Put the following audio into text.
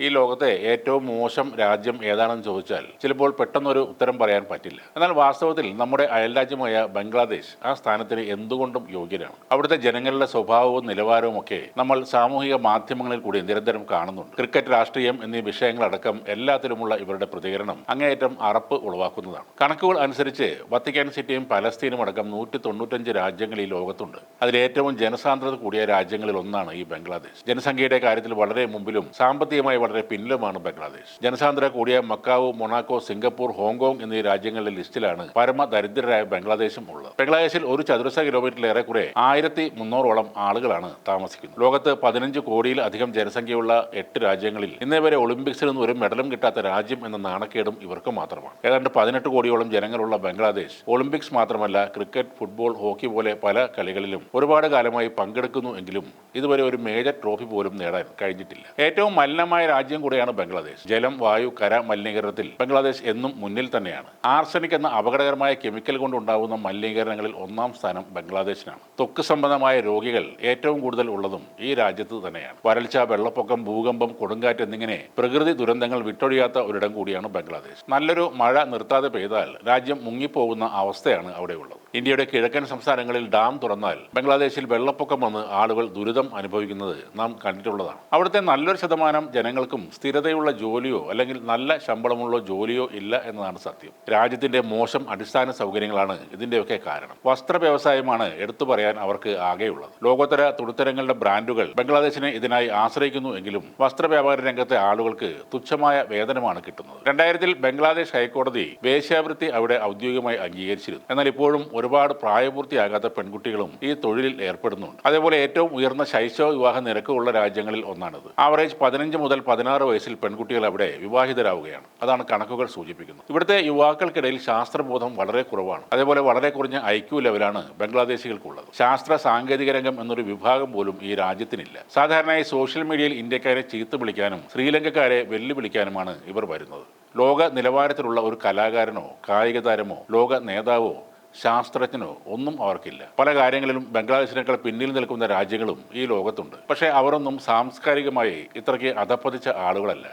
ഈ ലോകത്തെ ഏറ്റവും മോശം രാജ്യം ഏതാണെന്ന് ചോദിച്ചാൽ ചിലപ്പോൾ പെട്ടെന്നൊരു ഉത്തരം പറയാൻ പറ്റില്ല. എന്നാൽ വാസ്തവത്തിൽ നമ്മുടെ അയൽരാജ്യമായ ബംഗ്ലാദേശ് ആ സ്ഥാനത്തിന് എന്തുകൊണ്ടും യോഗ്യരാണ്. അവിടുത്തെ ജനങ്ങളുടെ സ്വഭാവവും നിലവാരവും ഒക്കെ നമ്മൾ സാമൂഹിക മാധ്യമങ്ങളിൽ കൂടി നിരന്തരം കാണുന്നുണ്ട്. ക്രിക്കറ്റ്, രാഷ്ട്രീയം എന്നീ വിഷയങ്ങളടക്കം എല്ലാത്തിലുമുള്ള ഇവരുടെ പ്രതികരണം അങ്ങേയറ്റം അറപ്പ് ഉളവാക്കുന്നതാണ്. കണക്കുകൾ അനുസരിച്ച് വത്തിക്കാൻ സിറ്റിയും പലസ്തീനും അടക്കം 195 രാജ്യങ്ങൾ ഈ ലോകത്തുണ്ട്. അതിലേറ്റവും ജനസാന്ദ്രത കൂടിയ രാജ്യങ്ങളിൽ ഒന്നാണ് ഈ ബംഗ്ലാദേശ്. ജനസംഖ്യയുടെ കാര്യത്തിൽ വളരെ മുമ്പിലും സാമ്പത്തികമായി വളരെ പിന്നിലുമാണ് ബംഗ്ലാദേശ്. ജനസാന്ദ്രത കൂടിയ മക്കാവു, മൊണാക്കോ, സിംഗപ്പൂർ, ഹോങ്കോങ് എന്നീ രാജ്യങ്ങളുടെ ലിസ്റ്റിലാണ് പരമദരിദ്രരായ ബംഗ്ലാദേശും ഉള്ളത്. ബംഗ്ലാദേശിൽ ഒരു ചതുരശ്ര കിലോമീറ്ററിലേറെ കുറെ 1300ഓളം ആളുകളാണ് താമസിക്കുന്നത്. ലോകത്ത് 15 കോടിയിലധികം ജനസംഖ്യയുള്ള 8 രാജ്യങ്ങളിൽ ഇന്നേ വരെ ഒളിമ്പിക്സിൽ നിന്ന് ഒരു മെഡലും കിട്ടാത്ത രാജ്യം എന്ന നാണക്കേടും ഇവർക്ക് മാത്രമാണ്. ഏതാണ്ട് 18 കോടിയോളം ജനങ്ങളുള്ള ബംഗ്ലാദേശ് ഒളിമ്പിക്സ് മാത്രമല്ല, ക്രിക്കറ്റ്, ഫുട്ബോൾ, ഹോക്കി പോലെ പല കളികളിലും ഒരുപാട് കാലമായി പങ്കെടുക്കുന്നു എങ്കിലും ഇതുവരെ ഒരു മേജർ ട്രോഫി പോലും നേടാൻ കഴിഞ്ഞിട്ടില്ല. ഏറ്റവും മലിനമായ രാജ്യം കൂടെയാണ് ബംഗ്ലാദേശ്. ജലം, വായു, കര മലിനീകരണത്തിൽ ബംഗ്ലാദേശ് എന്നും മുന്നിൽ തന്നെയാണ്. ആർസനിക് എന്ന അപകടകരമായ കെമിക്കൽ കൊണ്ടുണ്ടാകുന്ന മലിനീകരണങ്ങളിൽ 1-ാം സ്ഥാനം ബംഗ്ലാദേശിനാണ്. ത്വക്ക് സംബന്ധമായ രോഗികൾ ഏറ്റവും കൂടുതൽ ഉള്ളതും ഈ രാജ്യത്ത് തന്നെയാണ്. വരൾച്ച, വെള്ളപ്പൊക്കം, ഭൂകമ്പം, കൊടുങ്കാറ്റ് എന്നിങ്ങനെ പ്രകൃതി ദുരന്തങ്ങൾ വിട്ടൊഴിയാത്ത ഒരിടം കൂടിയാണ് ബംഗ്ലാദേശ്. നല്ലൊരു മഴ നിർത്താതെ പെയ്താൽ രാജ്യം മുങ്ങിപ്പോകുന്ന അവസ്ഥയാണ് അവിടെയുള്ളത്. ഇന്ത്യയുടെ കിഴക്കൻ സംസ്ഥാനങ്ങളിൽ ഡാം തുറന്നാൽ ബംഗ്ലാദേശിൽ വെള്ളപ്പൊക്കം വന്ന് ആളുകൾ ദുരിതം അനുഭവിക്കുന്നത് നാം കണ്ടിട്ടുള്ളതാണ്. അവിടുത്തെ നല്ലൊരു ശതമാനം ജനങ്ങൾക്കും സ്ഥിരതയുള്ള ജോലിയോ അല്ലെങ്കിൽ നല്ല ശമ്പളമുള്ള ജോലിയോ ഇല്ല എന്നതാണ് സത്യം. രാജ്യത്തിന്റെ മോശം അടിസ്ഥാന സൗകര്യങ്ങളാണ് ഇതിന്റെയൊക്കെ കാരണം. വസ്ത്ര വ്യവസായമാണ് എടുത്തു പറയാൻ അവർക്ക് ആകെയുള്ളത്. ലോകോത്തര തുണിത്തരങ്ങളുടെ ബ്രാൻഡുകൾ ബംഗ്ലാദേശിനെ ഇതിനായി ആശ്രയിക്കുന്നു എങ്കിലും വസ്ത്ര വ്യാപാര രംഗത്തെ ആളുകൾക്ക് തുച്ഛമായ വേതനമാണ് കിട്ടുന്നത്. 2000-ൽ ബംഗ്ലാദേശ് ഹൈക്കോടതി വേശ്യാവൃത്തി അവിടെ ഔദ്യോഗികമായി അംഗീകരിച്ചിരുന്നു. എന്നാൽ ഇപ്പോഴും ഒരുപാട് പ്രായപൂർത്തിയാകാത്ത പെൺകുട്ടികളും ഈ തൊഴിലിൽ ഏർപ്പെടുന്നുണ്ട്. അതേപോലെ ഏറ്റവും ഉയർന്ന ശൈശവ വിവാഹ നിരക്കുള്ള രാജ്യങ്ങളിൽ ഒന്നാണിത്. ആവറേജ് 15 മുതൽ 16 വയസ്സിൽ പെൺകുട്ടികൾ അവിടെ വിവാഹിതരാവുകയാണ്. അതാണ് കണക്കുകൾ സൂചിപ്പിക്കുന്നത്. ഇവിടുത്തെ യുവാക്കൾക്കിടയിൽ ശാസ്ത്രബോധം വളരെ കുറവാണ്. അതേപോലെ വളരെ കുറഞ്ഞ IQ ലെവലാണ് ബംഗ്ലാദേശികൾക്കുള്ളത്. ശാസ്ത്ര സാങ്കേതിക രംഗം എന്നൊരു വിഭാഗം പോലും ഈ രാജ്യത്തിനില്ല. സാധാരണയായി സോഷ്യൽ മീഡിയയിൽ ഇന്ത്യക്കാരെ ചീത്ത വിളിക്കാനും ശ്രീലങ്കക്കാരെ വെല്ലുവിളിക്കാനുമാണ് ഇവർ വരുന്നത്. ലോക നിലവാരത്തിലുള്ള ഒരു കലാകാരനോ കായിക താരമോ ലോക നേതാവോ ശാസ്ത്രജ്ഞനോ ഒന്നും അവർക്കില്ല. പല കാര്യങ്ങളിലും ബംഗ്ലാദേശിനേക്കാൾ പിന്നിൽ നിൽക്കുന്ന രാജ്യങ്ങളും ഈ ലോകത്തുണ്ട്. പക്ഷേ അവരൊന്നും സാംസ്കാരികമായി ഇത്രയ്ക്ക് അധപ്പതിച്ച ആളുകളല്ല.